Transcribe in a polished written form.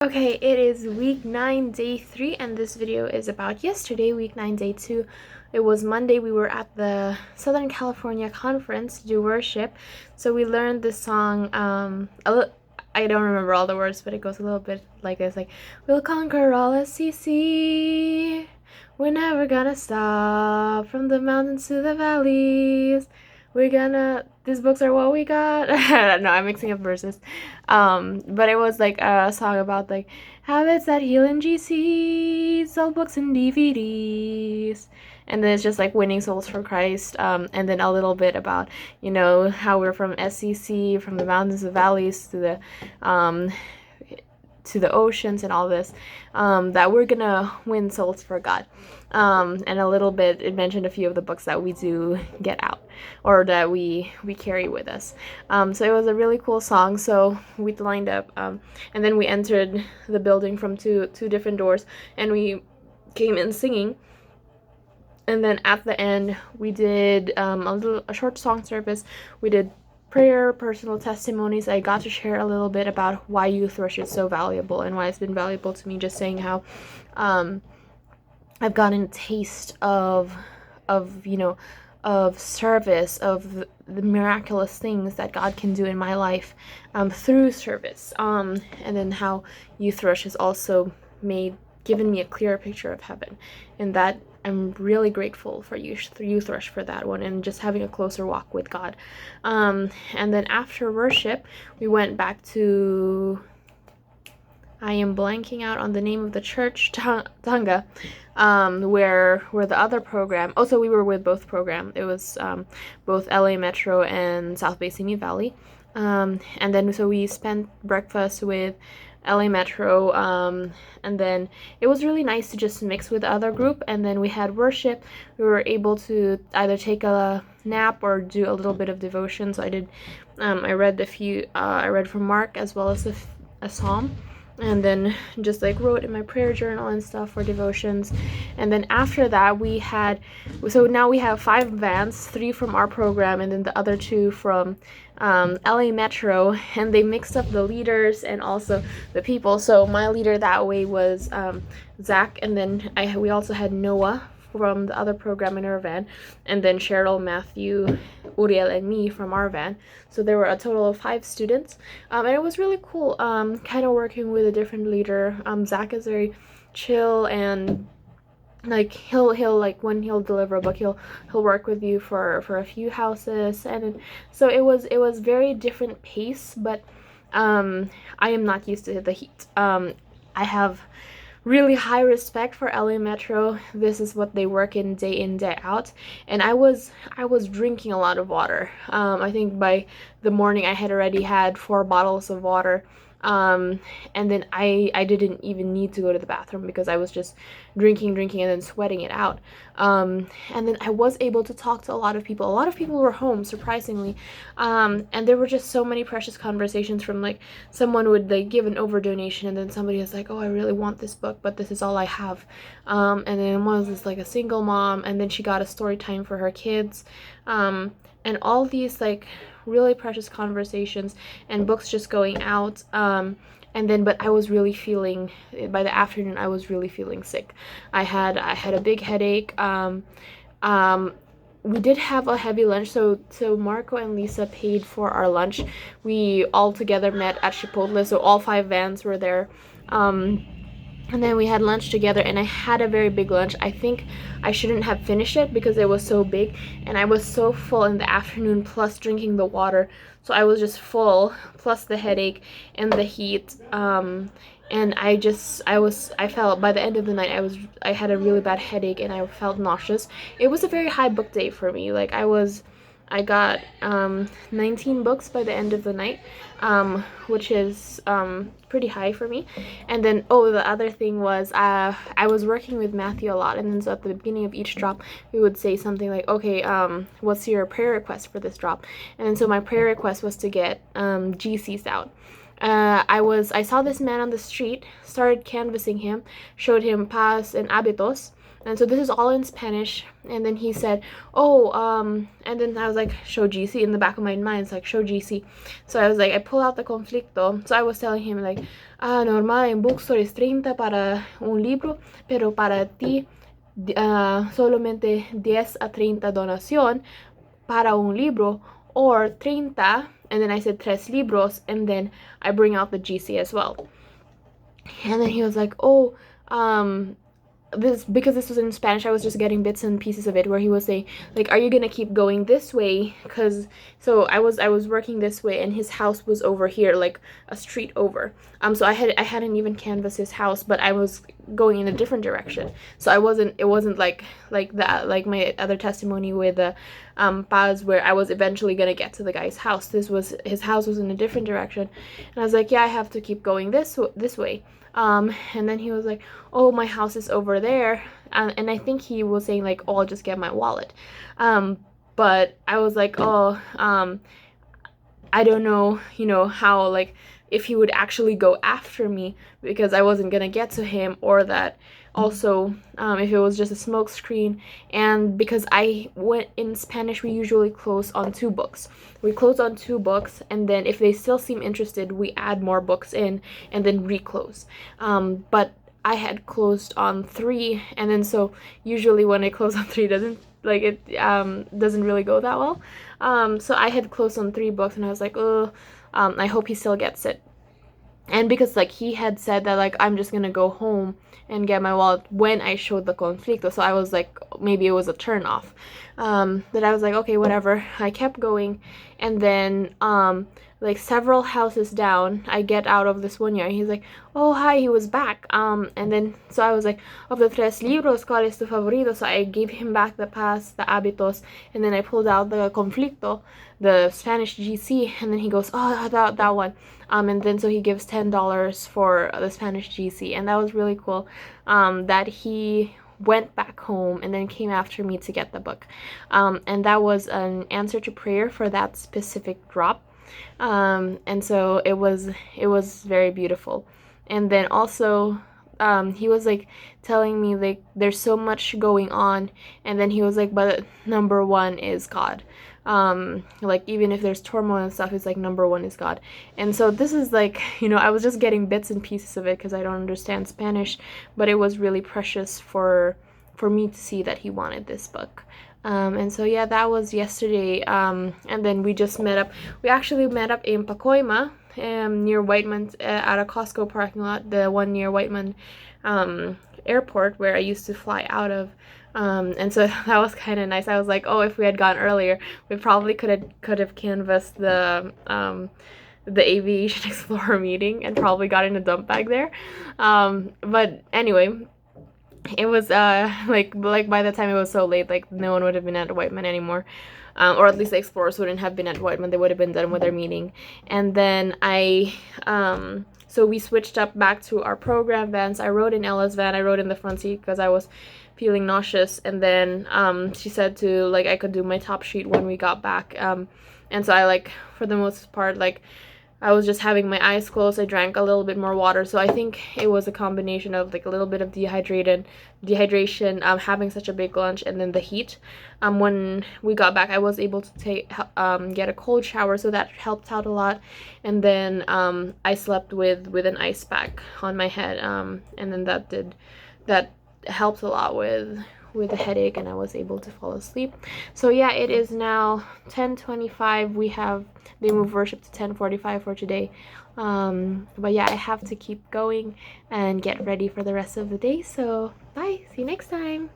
Okay, it is week 9, day 3, and this video is about yesterday, week 9, day 2. It was Monday. We were at the Southern California conference to do worship. So we learned this song, I don't remember all the words, but it goes a little bit like this, like, we'll conquer all SCC. We're never gonna stop from the mountains to the valleys. These books are what we got. No, I'm mixing up verses. But it was like a song about like habits that heal in GCs, old books and DVDs. And then it's just like winning souls for Christ. And then a little bit about, how we're from SCC, from the mountains and valleys to the oceans and all this, that we're gonna win souls for God. And a little bit, it mentioned a few of the books that we do get out or that we carry with us. So it was a really cool song. So we lined up, and then we entered the building from two different doors, and we came in singing. And then at the end, we did a short song service. We did prayer, personal testimonies. I got to share a little bit about why Youth Rush is so valuable and why it's been valuable to me, just saying how I've gotten a taste of service, of the miraculous things that God can do in my life through service. And then how Youth Rush has also given me a clearer picture of heaven, and that I'm really grateful for Youth Rush for that one, and just having a closer walk with God. And then after worship, we went back to, I am blanking out on the name of the church, Tanga, where the other program, so we were with both program. It was both LA Metro and South Bay Simi Valley. And then so we spent breakfast with LA Metro, and then it was really nice to just mix with the other group. And then we had worship. We were able to either take a nap or do a little bit of devotion. So I did, I read from Mark as well as a psalm, and then just like wrote in my prayer journal and stuff for devotions. And then after that so now we have 5 vans, 3 from our program and then the other 2 from LA Metro, and they mixed up the leaders and also the people. So my leader that way was Zach, and then we also had Noah from the other program in our van, and then Cheryl, Matthew, Uriel, and me from our van. So there were a total of 5 students, and it was really cool, kind of working with a different leader. Zach is very chill, and like he'll like when he'll deliver a book, he'll work with you for a few houses, and so it was very different pace. But I am not used to the heat. I have really high respect for LA Metro. This is what they work in, day out. And I was drinking a lot of water. I think by the morning I had already had 4 bottles of water. And then I didn't even need to go to the bathroom because I was just drinking and then sweating it out. And then I was able to talk to a lot of people. A lot of people were home, surprisingly. And there were just so many precious conversations, from like someone would like give an over donation, and then somebody was like, oh, I really want this book, but this is all I have. And then one was like a single mom, and then she got a story time for her kids. And all these like really precious conversations and books just going out. And then, but I was really feeling, by the afternoon, I was really feeling sick. I had a big headache. We did have a heavy lunch, so Marco and Lisa paid for our lunch. We all together met at Chipotle, so all 5 vans were there. And then we had lunch together, and I had a very big lunch. I think I shouldn't have finished it because it was so big, and I was so full in the afternoon, plus drinking the water. So I was just full, plus the headache and the heat. And I felt, by the end of the night, I had a really bad headache, and I felt nauseous. It was a very high book day for me. Like I got 19 books by the end of the night, which is pretty high for me. And then, the other thing was, I was working with Matthew a lot, and then so at the beginning of each drop, we would say something like, okay, what's your prayer request for this drop? And then so my prayer request was to get GCs out. I saw this man on the street, started canvassing him, showed him Paz and Abitos, And so this is all in Spanish. And then he said, oh, and then I was like, show GC. In the back of my mind, it's like, show GC. So I was like, I pull out the conflicto. So I was telling him like, normal en bookstore es 30 para un libro, pero para ti solamente 10 a 30 donación para un libro, or 30, and then I said tres libros, and then I bring out the GC as well. And then he was like, oh, this, because this was in Spanish, I was just getting bits and pieces of it, where he was saying like, are you gonna keep going this way? Because so I was working this way, and his house was over here, like a street over. So I hadn't even canvassed his house, but I was going in a different direction. So it wasn't like that, like my other testimony with the Paz, where I was eventually gonna get to the guy's house. His house was in a different direction, and I was like, yeah, I have to keep going this way. And then he was like, oh, my house is over there, and I think he was saying like, oh, I'll just get my wallet. But I was like, oh, I don't know, how, like, if he would actually go after me, because I wasn't gonna get to him, or that also if it was just a smoke screen. And because I went in Spanish, we usually close on 2 books. We close on 2 books, and then if they still seem interested, we add more books in and then reclose. But I had closed on 3, and then so usually when I close on 3, doesn't really go that well. So I had closed on 3 books, and I was like, oh, I hope he still gets it. And because like he had said that like, I'm just gonna go home and get my wallet when I showed the conflicto, so I was like, maybe it was a turn off. But I was like, okay, whatever. I kept going, and then like several houses down, I get out of this one yard. He's like, oh, hi, he was back. And then so I was like, of the tres libros, ¿cuál es tu favorito? So I gave him back the Paz, the Hábitos, and then I pulled out the conflicto, the Spanish GC, and then he goes, oh, that one. And then so he gives $10 for the Spanish GC, and that was really cool, that he went back home and then came after me to get the book. And that was an answer to prayer for that specific drop. And so it was very beautiful. And then also he was like telling me like, there's so much going on, and then he was like, but number 1 is God. Like, even if there's turmoil and stuff, it's like number 1 is God. And so this is like, I was just getting bits and pieces of it because I don't understand Spanish, but it was really precious for me to see that he wanted this book. And so yeah, that was yesterday. And then we just met up. We actually met up in Pacoima, near Whiteman, at a Costco parking lot, the one near Whiteman airport, where I used to fly out of. And so that was kind of nice. I was like, oh, if we had gone earlier, we probably could have canvassed the Aviation Explorer meeting and probably got in a dump bag there. But anyway, it was like by the time it was so late, like no one would have been at Whiteman anymore. Or at least the explorers wouldn't have been at Whiteman. They would have been done with their meeting. And then so we switched up back to our program vans. I rode in Ella's van. I rode in the front seat because I was feeling nauseous. And then she said to like, I could do my top sheet when we got back. And so I, like, for the most part, like, I was just having my eyes closed. I drank a little bit more water. So I think it was a combination of like a little bit of dehydration, having such a big lunch, and then the heat. When we got back, I was able to get a cold shower, so that helped out a lot. And then I slept with an ice pack on my head, and then that helped a lot with the headache, and I was able to fall asleep. So yeah, it is now 10:25. They moved worship to 10:45 for today. But yeah, I have to keep going and get ready for the rest of the day. So bye, see you next time.